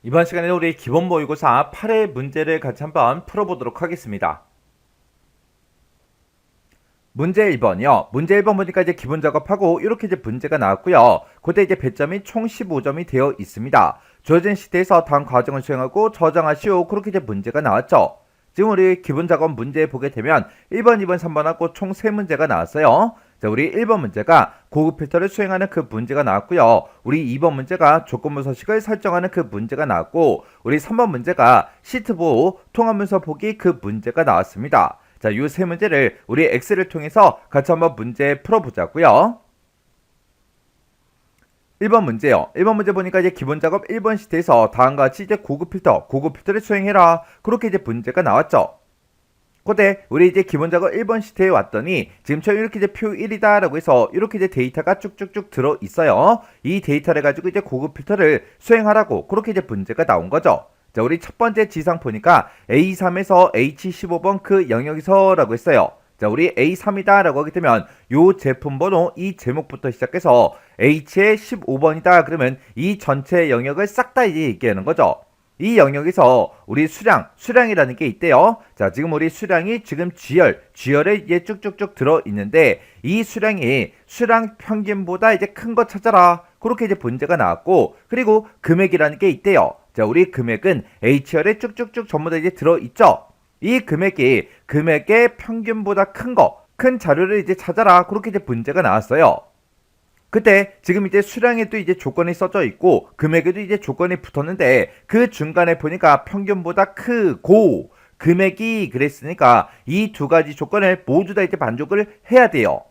이번 시간에는 우리 기본 모의고사 8회 문제를 같이 한번 풀어보도록 하겠습니다. 문제 1번이요. 문제 1번 보니까 이제 기본 작업하고 이렇게 이제 문제가 나왔고요. 그때 이제 배점이 총 15점이 되어 있습니다. 주어진 시대에서 다음 과정을 수행하고 저장하시오. 그렇게 이제 문제가 나왔죠. 지금 우리 기본 작업 문제 보게 되면 1번, 2번, 3번하고 총 3문제가 나왔어요. 자, 우리 1번 문제가 고급 필터를 수행하는 그 문제가 나왔고요. 우리 2번 문제가 조건부 서식을 설정하는 그 문제가 나왔고, 우리 3번 문제가 시트 보호, 통합문서 보기 그 문제가 나왔습니다. 자, 이 세 문제를 우리 엑셀을 통해서 같이 한번 문제 풀어보자고요. 1번 문제요. 1번 문제 보니까 이제 기본 작업 1번 시트에서 다음과 같이 이제 고급 필터를 수행해라. 그렇게 이제 문제가 나왔죠. 그때 우리 이제 기본 작업 1번 시트에 왔더니 지금처럼 이렇게 이제 표 1이다 라고 해서 이렇게 이제 데이터가 쭉쭉쭉 들어 있어요. 이 데이터를 가지고 이제 고급 필터를 수행하라고 그렇게 이제 문제가 나온 거죠. 자, 우리 첫 번째 지상 보니까 A3에서 H15번 그 영역에서 라고 했어요. 자, 우리 A3이다 라고 하게 되면 요 제품 번호 이 제목부터 시작해서 H의 15번이다 그러면 이 전체 영역을 싹 다 이제 얘기하는 거죠. 이 영역에서 우리 수량이라는 게 있대요. 자, 지금 우리 수량이 지금 G열에 이제 쭉쭉쭉 들어 있는데 이 수량이 수량 평균보다 이제 큰 거 찾아라. 그렇게 이제 문제가 나왔고, 그리고 금액이라는 게 있대요. 자, 우리 금액은 H열에 쭉쭉쭉 전부 다 이제 들어 있죠. 이 금액이 금액의 평균보다 큰 자료를 이제 찾아라. 그렇게 이제 문제가 나왔어요. 그때 지금 이제 수량에도 이제 조건이 써져 있고 금액에도 이제 조건이 붙었는데 그 중간에 보니까 평균보다 크고 금액이 그랬으니까 이 두 가지 조건을 모두 다 이제 만족을 해야 돼요.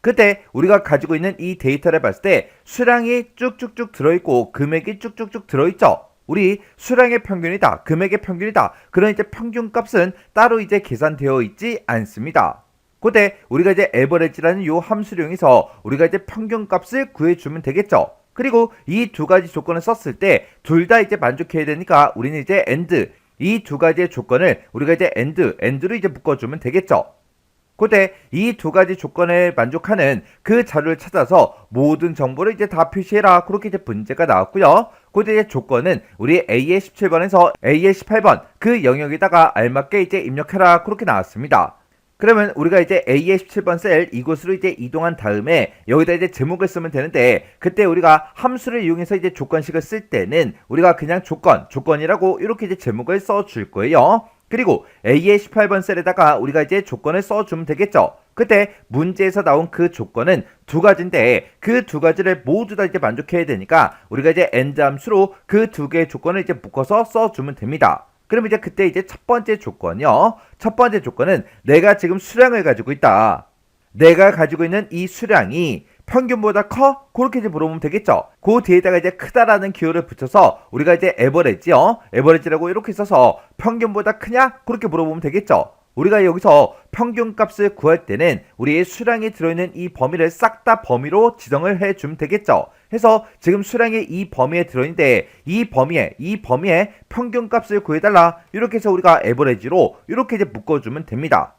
그때 우리가 가지고 있는 이 데이터를 봤을 때 수량이 쭉쭉쭉 들어있고 금액이 쭉쭉쭉 들어있죠. 우리 수량의 평균이다, 금액의 평균이다. 그런 이제 평균값은 따로 이제 계산되어 있지 않습니다. 그때 우리가 이제 에버리지라는 요 함수령에서 우리가 이제 평균값을 구해주면 되겠죠. 그리고 이 두 가지 조건을 썼을 때 둘 다 이제 만족해야 되니까 우리는 이제 AND 이 두 가지의 조건을 우리가 이제 AND로 이제 묶어주면 되겠죠. 그때 이 두 가지 조건에 만족하는 그 자료를 찾아서 모든 정보를 이제 다 표시해라. 그렇게 이제 문제가 나왔고요. 그때 이제 조건은 우리 A의 17번에서 A의 18번 그 영역에다가 알맞게 이제 입력해라. 그렇게 나왔습니다. 그러면 우리가 이제 A의 17번 셀 이곳으로 이제 이동한 다음에 여기다 이제 제목을 쓰면 되는데 그때 우리가 함수를 이용해서 이제 조건식을 쓸 때는 우리가 그냥 조건이라고 이렇게 이제 제목을 써줄 거예요. 그리고 A의 18번 셀에다가 우리가 이제 조건을 써주면 되겠죠. 그때 문제에서 나온 그 조건은 두 가지인데 그 두 가지를 모두 다 이제 만족해야 되니까 우리가 이제 AND 함수로 그 두 개의 조건을 이제 묶어서 써주면 됩니다. 그럼 이제 그때 이제 첫 번째 조건이요. 첫 번째 조건은 내가 지금 수량을 가지고 있다. 내가 가지고 있는 이 수량이 평균보다 커? 그렇게 이제 물어보면 되겠죠. 그 뒤에다가 이제 크다라는 기호를 붙여서 우리가 이제 에버리지요. 에버리지라고 이렇게 써서 평균보다 크냐? 그렇게 물어보면 되겠죠. 우리가 여기서 평균값을 구할 때는 우리의 수량이 들어있는 이 범위를 싹 다 범위로 지정을 해주면 되겠죠. 해서 지금 수량이 이 범위에 들어있는데 이 범위에 평균값을 구해달라. 이렇게 해서 우리가 에버리지로 이렇게 이제 묶어주면 됩니다.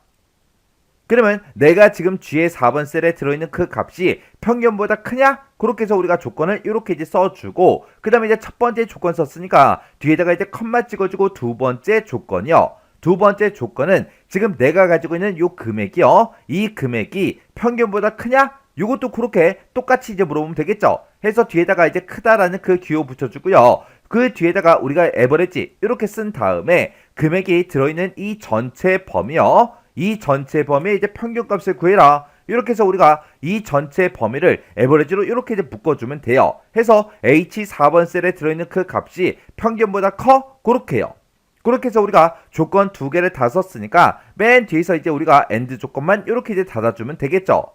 그러면 내가 지금 G의 4번 셀에 들어있는 그 값이 평균보다 크냐? 그렇게 해서 우리가 조건을 이렇게 이제 써주고 그 다음에 이제 첫 번째 조건 썼으니까 뒤에다가 이제 컴마 찍어주고 두 번째 조건이요. 두 번째 조건은 지금 내가 가지고 있는 요 금액이요. 이 금액이 평균보다 크냐? 요것도 그렇게 똑같이 이제 물어보면 되겠죠. 해서 뒤에다가 이제 크다라는 그 기호 붙여주고요. 그 뒤에다가 우리가 에버리지 이렇게 쓴 다음에 금액이 들어있는 이 전체 범위요. 이 전체 범위에 이제 평균값을 구해라. 이렇게 해서 우리가 이 전체 범위를 에버리지로 이렇게 이제 묶어주면 돼요. 해서 H4번 셀에 들어있는 그 값이 평균보다 커? 그렇게요. 그렇게 해서 우리가 조건 두 개를 다 썼으니까 맨 뒤에서 이제 우리가 AND 조건만 이렇게 이제 닫아주면 되겠죠.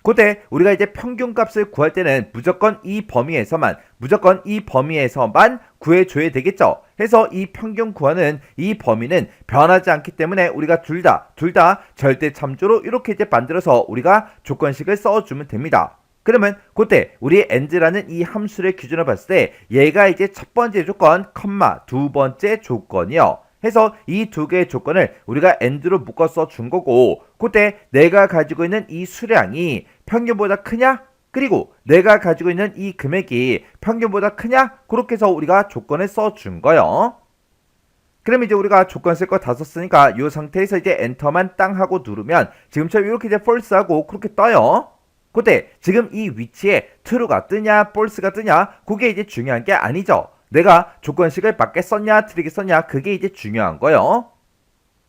그때 우리가 이제 평균값을 구할 때는 무조건 이 범위에서만 구해줘야 되겠죠. 해서 이 평균 구하는 이 범위는 변하지 않기 때문에 우리가 둘 다 절대 참조로 이렇게 이제 만들어서 우리가 조건식을 써주면 됩니다. 그러면 그때 우리 AND라는 이 함수의 기준을 봤을 때 얘가 이제 첫 번째 조건, 컴마 두 번째 조건이요. 해서 이 두 개의 조건을 우리가 AND로 묶어 써준 거고 그때 내가 가지고 있는 이 수량이 평균보다 크냐? 그리고 내가 가지고 있는 이 금액이 평균보다 크냐? 그렇게 해서 우리가 조건을 써준 거예요. 그럼 이제 우리가 조건 쓸 거 다 썼으니까 이 상태에서 이제 엔터만 땅 하고 누르면 지금처럼 이렇게 이제 false하고 그렇게 떠요. 그때 지금 이 위치에 true가 뜨냐 false가 뜨냐 그게 이제 중요한 게 아니죠. 내가 조건식을 맞게 썼냐 틀리게 썼냐 그게 이제 중요한 거예요.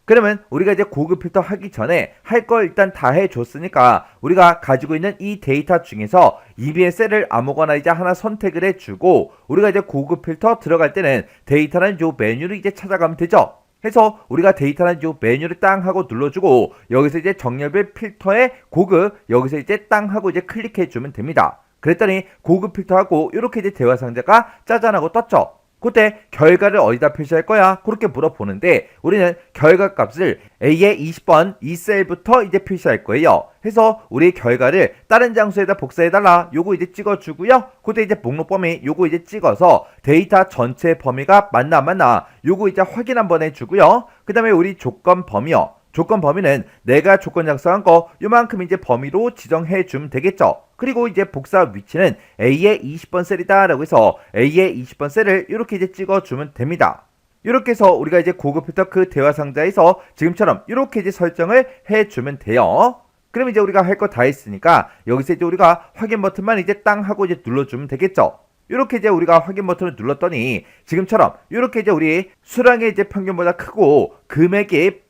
그러면 우리가 이제 고급 필터 하기 전에 할 걸 일단 다 해줬으니까 우리가 가지고 있는 이 데이터 중에서 EB의 셀을 아무거나 이제 하나 선택을 해주고 우리가 이제 고급 필터 들어갈 때는 데이터라는 요 메뉴를 이제 찾아가면 되죠. 해서 우리가 데이터라는 요 메뉴를 땅 하고 눌러주고 여기서 이제 정렬별 필터에 고급 여기서 이제 땅 하고 이제 클릭해주면 됩니다. 그랬더니 고급 필터하고 이렇게 이제 대화 상자가 짜잔하고 떴죠. 그때 결과를 어디다 표시할 거야? 그렇게 물어보는데 우리는 결과 값을 A의 20번 이 셀부터 이제 표시할 거예요. 해서 우리 결과를 다른 장소에다 복사해달라. 요거 이제 찍어주고요. 그때 이제 목록 범위 요거 이제 찍어서 데이터 전체 범위가 맞나 안 맞나 요거 이제 확인 한번 해주고요. 그 다음에 우리 조건 범위요. 조건 범위는 내가 조건 작성한 거 요만큼 이제 범위로 지정해 주면 되겠죠. 그리고 이제 복사 위치는 A의 20번 셀이다 라고 해서 A의 20번 셀을 이렇게 이제 찍어주면 됩니다. 이렇게 해서 우리가 이제 고급 필터 그 대화 상자에서 지금처럼 이렇게 이제 설정을 해주면 돼요. 그럼 이제 우리가 할 거 다 했으니까 여기서 이제 우리가 확인 버튼만 이제 땅 하고 이제 눌러주면 되겠죠. 이렇게 이제 우리가 확인 버튼을 눌렀더니 지금처럼 이렇게 이제 우리 수량의 이제 평균보다 크고 금액의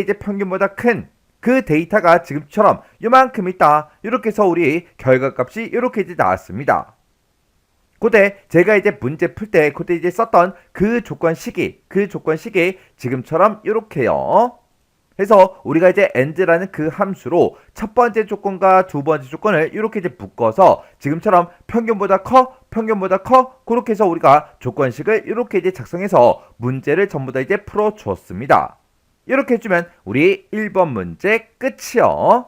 이제 평균보다 큰 그 데이터가 지금처럼 요만큼 있다. 이렇게 해서 우리 결과값이 이렇게 이제 나왔습니다. 그때 제가 이제 문제 풀 때 그때 이제 썼던 그 조건식이 지금처럼 이렇게요. 해서 우리가 이제 and라는 그 함수로 첫 번째 조건과 두 번째 조건을 이렇게 이제 묶어서 지금처럼 평균보다 커 그렇게 해서 우리가 조건식을 이렇게 이제 작성해서 문제를 전부 다 이제 풀어 주었습니다. 이렇게 해주면 우리 1번 문제 끝이요.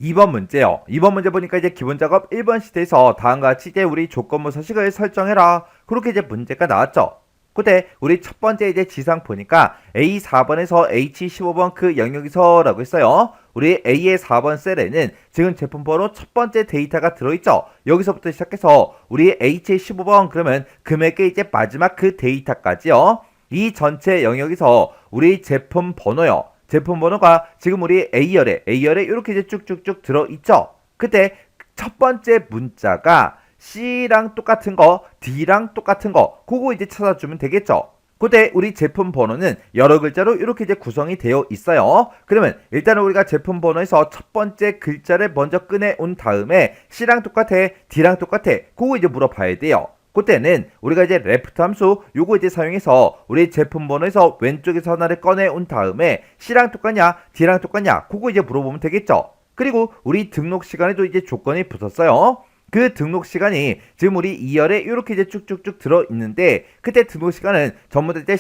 2번 문제요. 2번 문제 보니까 이제 기본 작업 1번 시트에서 다음과 같이 이제 우리 조건부 서식을 설정해라. 그렇게 이제 문제가 나왔죠. 그때 우리 첫 번째 이제 지상 보니까 A 4번에서 H 15번 그 영역에서라고 했어요. 우리 A의 4번 셀에는 지금 제품 번호 첫 번째 데이터가 들어있죠. 여기서부터 시작해서 우리 H의 15번 그러면 금액의 이제 마지막 그 데이터까지요. 이 전체 영역에서 우리 제품 번호요. 제품 번호가 지금 우리 A열에 이렇게 이제 쭉쭉쭉 들어있죠. 그때 첫 번째 문자가 C랑 똑같은 거, D랑 똑같은 거, 그거 이제 찾아주면 되겠죠. 그때 우리 제품 번호는 여러 글자로 이렇게 이제 구성이 되어 있어요. 그러면 일단은 우리가 제품 번호에서 첫 번째 글자를 먼저 꺼내온 다음에 C랑 똑같아, D랑 똑같아, 그거 이제 물어봐야 돼요. 그때는 우리가 이제 left 함수 요거 이제 사용해서 우리 제품 번호에서 왼쪽에서 하나를 꺼내 온 다음에 C랑 똑같냐 D랑 똑같냐 그거 이제 물어보면 되겠죠. 그리고 우리 등록 시간에도 이제 조건이 붙었어요. 그 등록 시간이 지금 우리 2열에 이렇게 이제 쭉쭉쭉 들어 있는데 그때 등록 시간은 전부 다 이제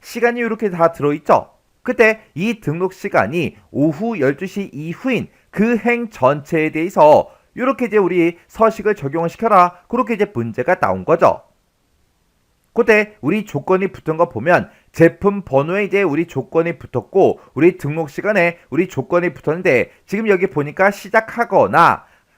시간이 이렇게 다 들어 있죠. 그때 이 등록 시간이 오후 12시 이후인 그 행 전체에 대해서 이렇게 이제 우리 서식을 적용을 시켜라. 그렇게 이제 문제가 나온 거죠. 그때 우리 조건이 붙은 거 보면 제품 번호에 이제 우리 조건이 붙었고 우리 등록 시간에 우리 조건이 붙었는데 지금 여기 보니까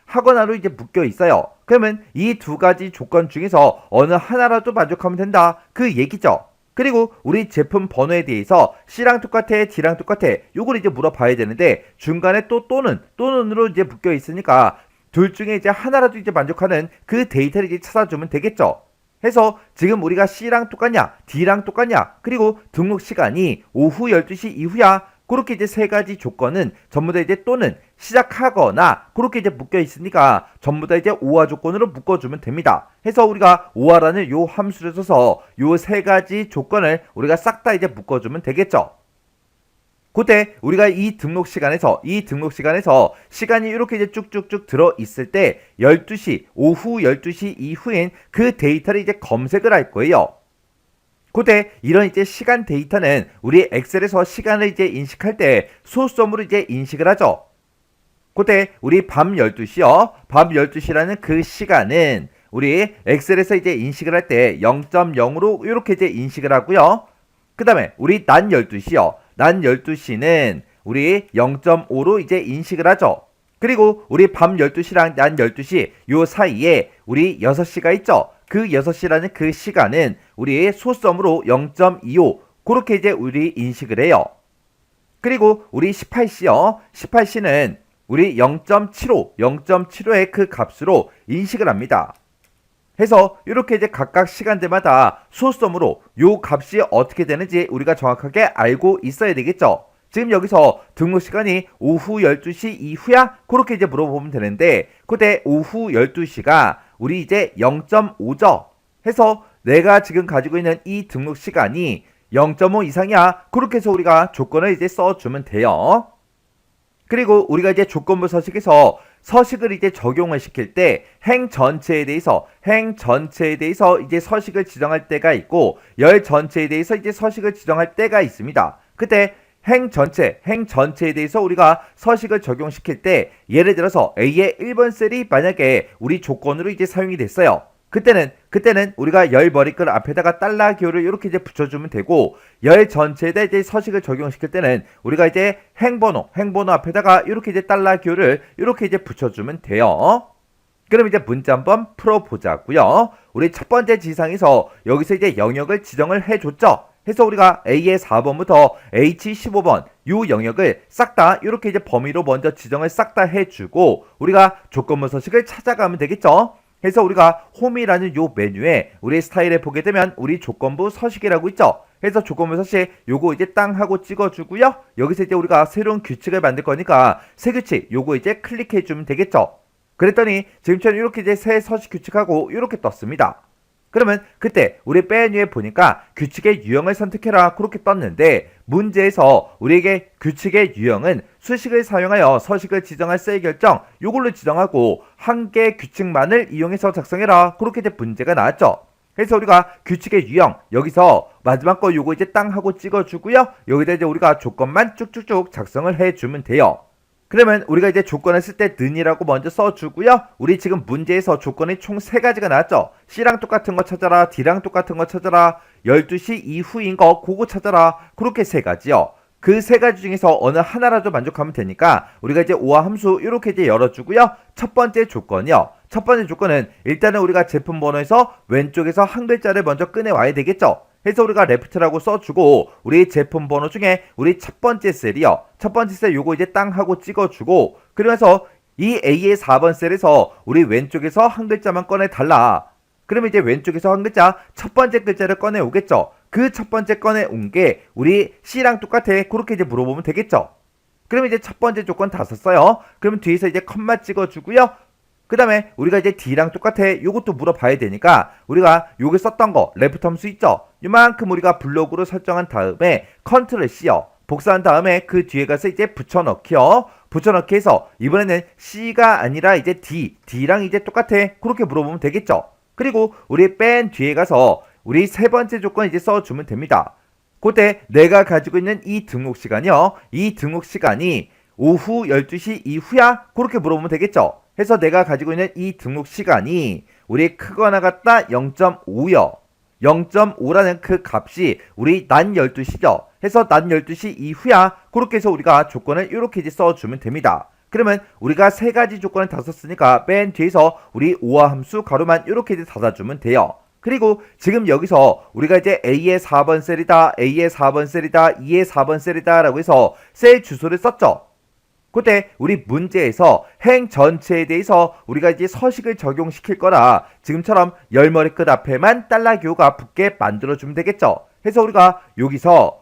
하거나로 이제 묶여 있어요. 그러면 이 두 가지 조건 중에서 어느 하나라도 만족하면 된다. 그 얘기죠. 그리고 우리 제품 번호에 대해서 C랑 똑같아, D랑 똑같아. 요걸 이제 물어봐야 되는데 중간에 또는으로 이제 묶여 있으니까 둘 중에 이제 하나라도 이제 만족하는 그 데이터를 이제 찾아주면 되겠죠. 해서 지금 우리가 C랑 똑같냐, D랑 똑같냐, 그리고 등록 시간이 오후 12시 이후야. 그렇게 이제 세 가지 조건은 전부 다 이제 또는 시작하거나 그렇게 이제 묶여 있으니까 전부 다 이제 오화 조건으로 묶어주면 됩니다. 해서 우리가 오화라는 요 함수를 써서 요 세 가지 조건을 우리가 싹 다 이제 묶어주면 되겠죠. 그때 우리가 이 등록 시간에서 시간이 이렇게 이제 쭉쭉쭉 들어 있을 때 오후 12시 이후인 그 데이터를 이제 검색을 할 거예요. 그때 이런 이제 시간 데이터는 우리 엑셀에서 시간을 이제 인식할 때 소수점으로 이제 인식을 하죠. 그때 우리 밤 12시요. 밤 12시라는 그 시간은 우리 엑셀에서 이제 인식을 할 때 0.0으로 이렇게 이제 인식을 하고요. 그 다음에 우리 낮 12시요. 낮 12시는 우리 0.5로 이제 인식을 하죠. 그리고 우리 밤 12시랑 낮 12시 요 사이에 우리 6시가 있죠. 그 6시라는 그 시간은 우리의 소수점으로 0.25 그렇게 이제 우리 인식을 해요. 그리고 우리 18시요. 18시는 우리 0.75, 0.75의 그 값으로 인식을 합니다. 해서 이렇게 이제 각각 시간대마다 소수점으로 요 값이 어떻게 되는지 우리가 정확하게 알고 있어야 되겠죠. 지금 여기서 등록 시간이 오후 12시 이후야? 그렇게 이제 물어보면 되는데 그때 오후 12시가 우리 이제 0.5죠. 해서 내가 지금 가지고 있는 이 등록 시간이 0.5 이상이야. 그렇게 해서 우리가 조건을 이제 써주면 돼요. 그리고 우리가 이제 조건부 서식에서 서식을 이제 적용을 시킬 때 행 전체에 대해서 이제 서식을 지정할 때가 있고 열 전체에 대해서 이제 서식을 지정할 때가 있습니다. 그때 행 전체에 대해서 우리가 서식을 적용시킬 때 예를 들어서 A의 1번 셀이 만약에 우리 조건으로 이제 사용이 됐어요. 그때는 우리가 열 머리글 앞에다가 달러 기호를 이렇게 이제 붙여주면 되고 열 전체에다 이제 서식을 적용시킬 때는 우리가 이제 행번호 앞에다가 이렇게 이제 달러 기호를 이렇게 이제 붙여주면 돼요. 그럼 이제 문제 한번 풀어보자고요. 우리 첫 번째 지상에서 여기서 이제 영역을 지정을 해줬죠. 해서 우리가 A의 4번부터 H15번 요 영역을 싹 다 이렇게 이제 범위로 먼저 지정을 싹 다 해주고 우리가 조건부 서식을 찾아가면 되겠죠. 해서 우리가 홈이라는 요 메뉴에 우리 스타일에 보게 되면 우리 조건부 서식이라고 있죠. 해서 조건부 서식 요거 이제 땅 하고 찍어주고요. 여기서 이제 우리가 새로운 규칙을 만들 거니까 새 규칙 요거 이제 클릭해 주면 되겠죠. 그랬더니 지금처럼 이렇게 이제 새 서식 규칙하고 이렇게 떴습니다. 그러면 그때 우리 메뉴에 보니까 규칙의 유형을 선택해라 그렇게 떴는데 문제에서 우리에게 규칙의 유형은 수식을 사용하여 서식을 지정할 셀 결정 요걸로 지정하고 한 개의 규칙만을 이용해서 작성해라 그렇게 이제 문제가 나왔죠. 그래서 우리가 규칙의 유형 여기서 마지막 거 요거 이제 땅 하고 찍어주고요. 여기다 이제 우리가 조건만 쭉쭉쭉 작성을 해주면 돼요. 그러면 우리가 이제 조건을 쓸 때 는이라고 먼저 써주고요. 우리 지금 문제에서 조건이 총 3가지가 나왔죠. C랑 똑같은 거 찾아라, D랑 똑같은 거 찾아라, 12시 이후인 거 그거 찾아라. 그렇게 3가지요. 그 3가지 중에서 어느 하나라도 만족하면 되니까 우리가 이제 오화 함수 이렇게 이제 열어주고요. 첫 번째 조건이요. 첫 번째 조건은 일단은 우리가 제품 번호에서 왼쪽에서 한 글자를 먼저 꺼내와야 되겠죠. 해서 우리가 레프트라고 써주고 우리 제품 번호 중에 우리 첫 번째 셀이요. 첫 번째 셀 요거 이제 땅 하고 찍어주고 그러면서 이 A의 4번 셀에서 우리 왼쪽에서 한 글자만 꺼내달라. 그러면 이제 왼쪽에서 한 글자 첫 번째 글자를 꺼내오겠죠. 그 첫 번째 꺼내온 게 우리 C랑 똑같아. 그렇게 이제 물어보면 되겠죠. 그러면 이제 첫 번째 조건 다 썼어요. 그러면 뒤에서 이제 컴마 찍어주고요. 그 다음에 우리가 이제 D랑 똑같아 요것도 물어봐야 되니까 우리가 요게 썼던 거 레프트 함수 있죠. 요만큼 우리가 블록으로 설정한 다음에 컨트롤 C요. 복사한 다음에 그 뒤에 가서 이제 붙여넣기요. 붙여넣기 해서 이번에는 C가 아니라 이제 D랑 이제 똑같아 그렇게 물어보면 되겠죠. 그리고 우리 맨 뒤에 가서 우리 세 번째 조건 이제 써주면 됩니다. 그때 내가 가지고 있는 이 등록 시간이요. 이 등록 시간이 오후 12시 이후야? 그렇게 물어보면 되겠죠. 해서 내가 가지고 있는 이 등록 시간이 우리 크거나 같다 0.5요. 0.5라는 그 값이 우리 낮 12시죠. 해서 낮 12시 이후야. 그렇게 해서 우리가 조건을 이렇게 이제 써주면 됩니다. 그러면 우리가 3가지 조건을 다 썼으니까 맨 뒤에서 우리 오화 함수 가로만 이렇게 이제 닫아주면 돼요. 그리고 지금 여기서 우리가 이제 A의 4번 셀이다, A의 4번 셀이다, E의 4번 셀이다 라고 해서 셀 주소를 썼죠. 그때 우리 문제에서 행 전체에 대해서 우리가 이제 서식을 적용시킬 거라 지금처럼 열머리 끝 앞에만 달러 기호가 붙게 만들어주면 되겠죠. 해서 우리가 여기서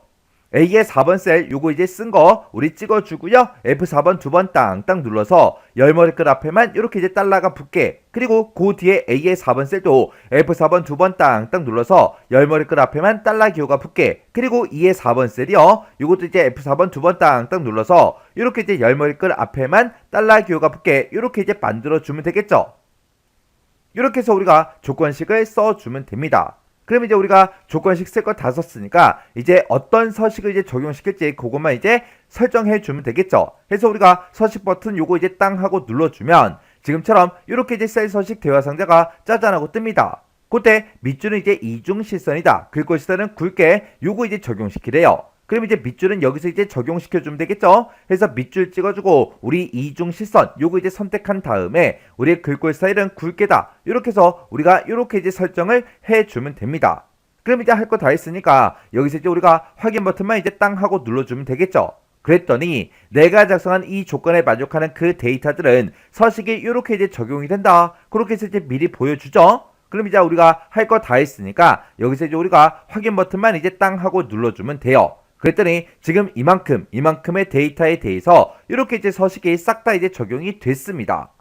A의 4번 셀 요거 이제 쓴 거 우리 찍어주고요. F4번 2번 땅 눌러서 열머리 끝 앞에만 이렇게 이제 달러가 붙게 그리고 그 뒤에 A의 4번 셀도 F4번 2번 땅 눌러서 열머리 끝 앞에만 달러 기호가 붙게 그리고 E의 4번 셀이요. 요것도 이제 F4번 2번 땅 눌러서 이렇게 이제 열머리 끝 앞에만 달러 기호가 붙게 이렇게 이제 만들어주면 되겠죠. 이렇게 해서 우리가 조건식을 써주면 됩니다. 그럼 이제 우리가 조건식 쓸 거 다 썼으니까 이제 어떤 서식을 이제 적용시킬지 그것만 이제 설정해 주면 되겠죠. 해서 우리가 서식 버튼 요거 이제 땅 하고 눌러주면 지금처럼 이렇게 이제 셀 서식 대화 상자가 짜잔하고 뜹니다. 그때 밑줄은 이제 이중 실선이다. 긁고 실선은 굵게 요거 이제 적용시키래요. 그럼 이제 밑줄은 여기서 이제 적용시켜주면 되겠죠? 해서 밑줄 찍어주고 우리 이중 실선 요거 이제 선택한 다음에 우리의 글꼴 스타일은 굵게다 이렇게 해서 우리가 이렇게 이제 설정을 해주면 됩니다. 그럼 이제 할 거 다 했으니까 여기서 이제 우리가 확인 버튼만 이제 땅 하고 눌러주면 되겠죠? 그랬더니 내가 작성한 이 조건에 만족하는 그 데이터들은 서식이 이렇게 이제 적용이 된다. 그렇게 해서 이제 미리 보여주죠? 그럼 이제 우리가 할 거 다 했으니까 여기서 이제 우리가 확인 버튼만 이제 땅 하고 눌러주면 돼요. 그랬더니 지금 이만큼의 데이터에 대해서 이렇게 이제 서식이 싹 다 이제 적용이 됐습니다.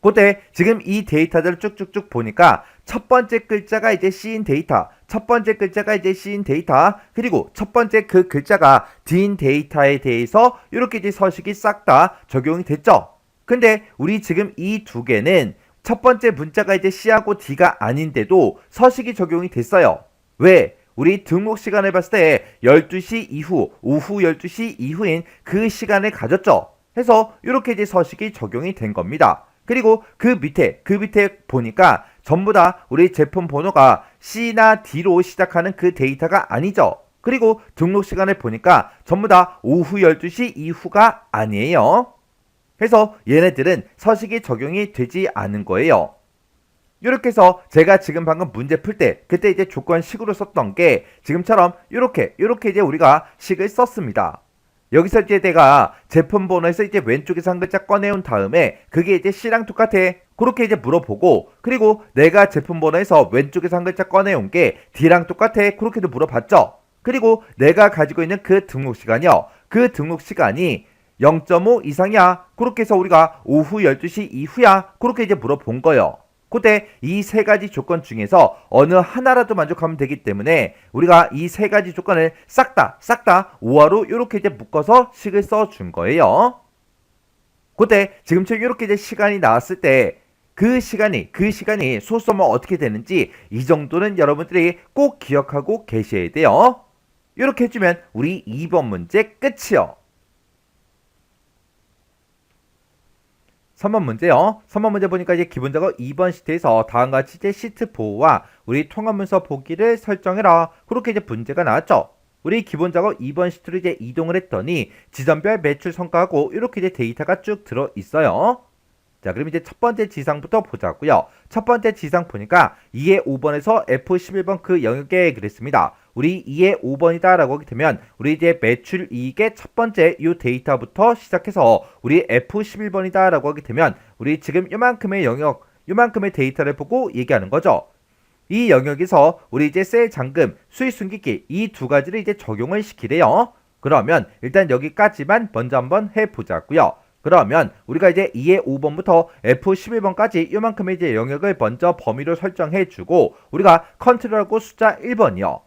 그때 지금 이 데이터들을 쭉쭉쭉 보니까 첫 번째 글자가 이제 C인 데이터, 첫 번째 글자가 이제 C인 데이터, 그리고 첫 번째 그 글자가 D인 데이터에 대해서 이렇게 이제 서식이 싹 다 적용이 됐죠. 근데 우리 지금 이 두 개는 첫 번째 문자가 이제 C하고 D가 아닌데도 서식이 적용이 됐어요. 왜? 우리 등록 시간을 봤을 때 12시 이후, 오후 12시 이후인 그 시간을 가졌죠. 해서 이렇게 이제 서식이 적용이 된 겁니다. 그리고 그 밑에 보니까 전부 다 우리 제품 번호가 C나 D로 시작하는 그 데이터가 아니죠. 그리고 등록 시간을 보니까 전부 다 오후 12시 이후가 아니에요. 그래서 얘네들은 서식이 적용이 되지 않은 거예요. 이렇게 해서 제가 지금 방금 문제 풀 때 그때 이제 조건식으로 썼던 게 지금처럼 이렇게 이제 우리가 식을 썼습니다. 여기서 이제 내가 제품 번호에서 이제 왼쪽에서 한 글자 꺼내온 다음에 그게 이제 C랑 똑같아. 그렇게 이제 물어보고 그리고 내가 제품 번호에서 왼쪽에서 한 글자 꺼내온 게 D랑 똑같아. 그렇게도 물어봤죠. 그리고 내가 가지고 있는 그 등록 시간이요. 그 등록 시간이 0.5 이상이야. 그렇게 해서 우리가 오후 12시 이후야. 그렇게 이제 물어본 거예요. 그때 이 세 가지 조건 중에서 어느 하나라도 만족하면 되기 때문에 우리가 이 세 가지 조건을 싹 다 오화로 이렇게 이제 묶어서 식을 써준 거예요. 그때 지금처럼 이렇게 이제 시간이 나왔을 때 그 시간이 소수점은 어떻게 되는지 이 정도는 여러분들이 꼭 기억하고 계셔야 돼요. 이렇게 해주면 우리 2번 문제 끝이요. 3번 문제요. 3번 문제 보니까 이제 기본적으로 2번 시트에서 다음과 같이 이제 시트 보호와 우리 통합문서 보기를 설정해라. 그렇게 이제 문제가 나왔죠. 우리 기본적으로 2번 시트로 이제 이동을 했더니 지점별 매출 성과하고 이렇게 이제 데이터가 쭉 들어 있어요. 자, 그럼 이제 첫 번째 지상부터 보자고요. 첫 번째 지상 보니까 2의 5번에서 F11번 그 영역에 그랬습니다. 우리 2의 5번이다 라고 하게 되면 우리 이제 매출 이익의 첫 번째 이 데이터부터 시작해서 우리 F11번이다 라고 하게 되면 우리 지금 요만큼의 영역, 요만큼의 데이터를 보고 얘기하는 거죠. 이 영역에서 우리 이제 셀 잠금, 수익 숨기기 이 두 가지를 이제 적용을 시키래요. 그러면 일단 여기까지만 먼저 한번 해보자고요. 그러면 우리가 이제 2의 5번부터 F11번까지 요만큼의 이제 영역을 먼저 범위로 설정해주고 우리가 컨트롤하고 숫자 1번이요.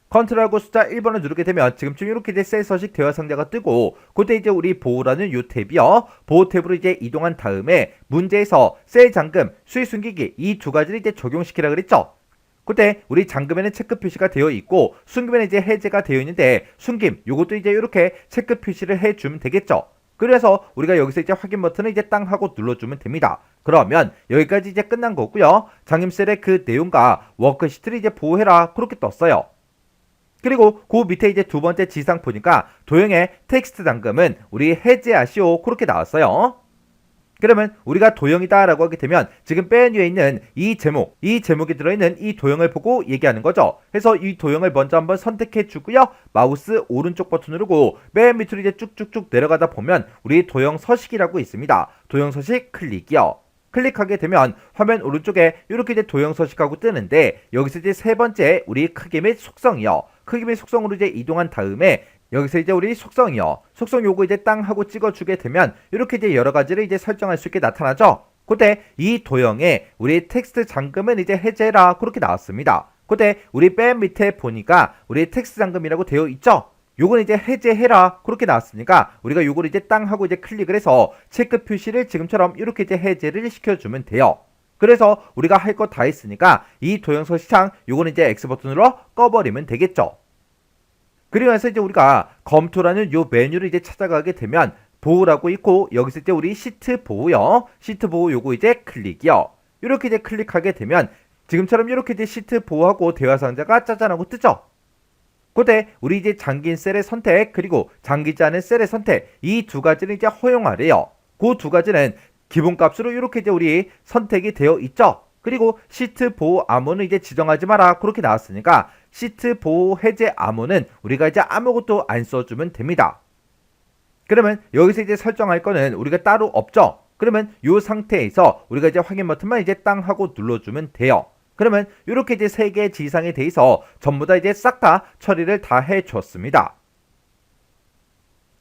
컨트롤하고 숫자 1번을 누르게 되면 지금쯤 이렇게 이제 셀 서식 대화 상자가 뜨고 그때 이제 우리 보호라는 요 탭이요. 보호 탭으로 이제 이동한 다음에 문제에서 셀 잠금, 수익 숨기기 이 두 가지를 이제 적용시키라 그랬죠. 그때 우리 잠금에는 체크 표시가 되어 있고 숨김에는 이제 해제가 되어 있는데 숨김 요것도 이제 이렇게 체크 표시를 해주면 되겠죠. 그래서 우리가 여기서 이제 확인 버튼을 이제 땅 하고 눌러주면 됩니다. 그러면 여기까지 이제 끝난 거고요. 잠김셀의 그 내용과 워크시트를 이제 보호해라 그렇게 떴어요. 그리고 그 밑에 이제 두 번째 지상 보니까 도형의 텍스트 잠금은 우리 해제하시오 그렇게 나왔어요. 그러면 우리가 도형이다 라고 하게 되면 지금 맨 위에 있는 이 제목이 들어있는 이 도형을 보고 얘기하는 거죠. 그래서 이 도형을 먼저 한번 선택해 주고요. 마우스 오른쪽 버튼 누르고 맨 밑으로 이제 쭉쭉쭉 내려가다 보면 우리 도형 서식이라고 있습니다. 도형 서식 클릭이요. 클릭하게 되면 화면 오른쪽에 이렇게 이제 도형 서식하고 뜨는데 여기서 이제 세 번째 우리 크기 및 속성이요. 크기 및 속성으로 이제 이동한 다음에 여기서 이제 우리 속성이요. 속성 요거 이제 땅 하고 찍어주게 되면 이렇게 이제 여러 가지를 이제 설정할 수 있게 나타나죠. 그때 이 도형에 우리 텍스트 잠금은 이제 해제라 그렇게 나왔습니다. 그때 우리 맨 밑에 보니까 우리 텍스트 잠금이라고 되어 있죠. 요건 이제 해제해라 그렇게 나왔으니까 우리가 요걸 이제 땅 하고 이제 클릭을 해서 체크 표시를 지금처럼 이렇게 이제 해제를 시켜주면 돼요. 그래서 우리가 할 거 다 했으니까 이 도형 서식창 요건 이제 X 버튼으로 꺼버리면 되겠죠. 그리고 나서 이제 우리가 검토라는 요 메뉴를 이제 찾아가게 되면 보호라고 있고 여기서 이제 우리 시트 보호요. 시트 보호 요거 이제 클릭이요. 이렇게 이제 클릭하게 되면 지금처럼 이렇게 이제 시트 보호하고 대화 상자가 짜잔하고 뜨죠. 그때 우리 이제 잠긴 셀의 선택 그리고 잠기지 않은 셀의 선택 이 두 가지는 이제 허용하래요. 그 두 가지는 기본값으로 이렇게 이제 우리 선택이 되어 있죠. 그리고 시트 보호 암호는 이제 지정하지 마라 그렇게 나왔으니까 시트 보호 해제 암호는 우리가 이제 아무것도 안 써주면 됩니다. 그러면 여기서 이제 설정할 거는 우리가 따로 없죠. 그러면 이 상태에서 우리가 이제 확인 버튼만 이제 땅 하고 눌러주면 돼요. 그러면 이렇게 이제 세 개의 지상에 대해서 전부 다 이제 싹 다 처리를 다 해줬습니다.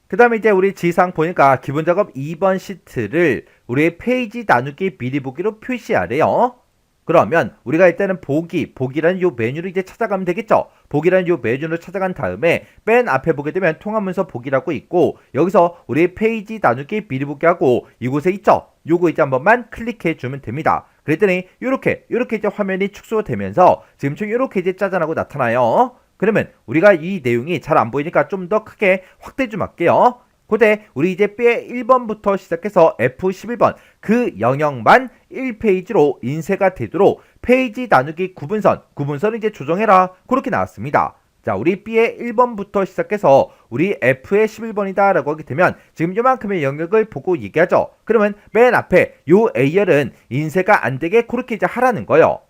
그 다음에 이제 우리 지상 보니까 기본 작업 2번 시트를 우리의 페이지 나누기 미리 보기로 표시하래요. 그러면 우리가 일단은 보기라는 요 메뉴를 이제 찾아가면 되겠죠. 보기라는 요 메뉴를 찾아간 다음에 맨 앞에 보게 되면 통합문서 보기라고 있고 여기서 우리 페이지 나누기 미리 보기하고 이곳에 있죠. 요거 이제 한 번만 클릭해 주면 됩니다. 그랬더니 요렇게 이제 화면이 축소되면서 지금처럼 요렇게 이제 짜잔하고 나타나요. 그러면 우리가 이 내용이 잘 안 보이니까 좀 더 크게 확대 좀 할게요. 그때 우리 이제 B의 1번부터 시작해서 F11번 그 영역만 1페이지로 인쇄가 되도록 페이지 나누기 구분선을 이제 조정해라 그렇게 나왔습니다. 자, 우리 B의 1번부터 시작해서 우리 F의 11번이다 라고 하게 되면 지금 요만큼의 영역을 보고 얘기하죠. 그러면 맨 앞에 요 A열은 인쇄가 안 되게 그렇게 이제 하라는 거예요.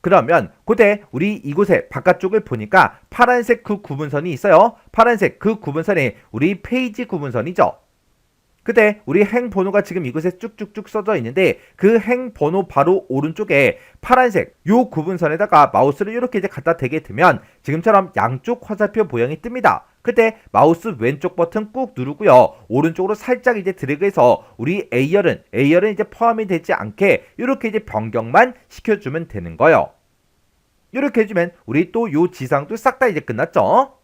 그러면 그때 우리 이곳에 바깥쪽을 보니까 파란색 그 구분선이 있어요. 파란색 그 구분선이 우리 페이지 구분선이죠. 그때 우리 행 번호가 지금 이곳에 쭉쭉쭉 써져 있는데 그 행 번호 바로 오른쪽에 파란색 요 구분선에다가 마우스를 이렇게 이제 갖다 대게 되면 지금처럼 양쪽 화살표 모양이 뜹니다. 그때 마우스 왼쪽 버튼 꾹 누르고요. 오른쪽으로 살짝 이제 드래그해서 우리 A열은 이제 포함이 되지 않게 이렇게 이제 변경만 시켜주면 되는 거예요. 이렇게 해주면 우리 또 요 지상도 싹 다 이제 끝났죠.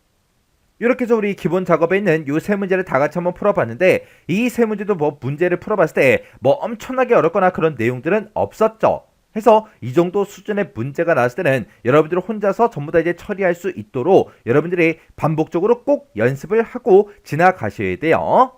이렇게 해서 우리 기본 작업에 있는 요 세 문제를 다 같이 한번 풀어봤는데 이 세 문제도 뭐 문제를 풀어봤을 때 뭐 엄청나게 어렵거나 그런 내용들은 없었죠. 해서 이 정도 수준의 문제가 나왔을 때는 여러분들 혼자서 전부 다 이제 처리할 수 있도록 여러분들이 반복적으로 꼭 연습을 하고 지나가셔야 돼요.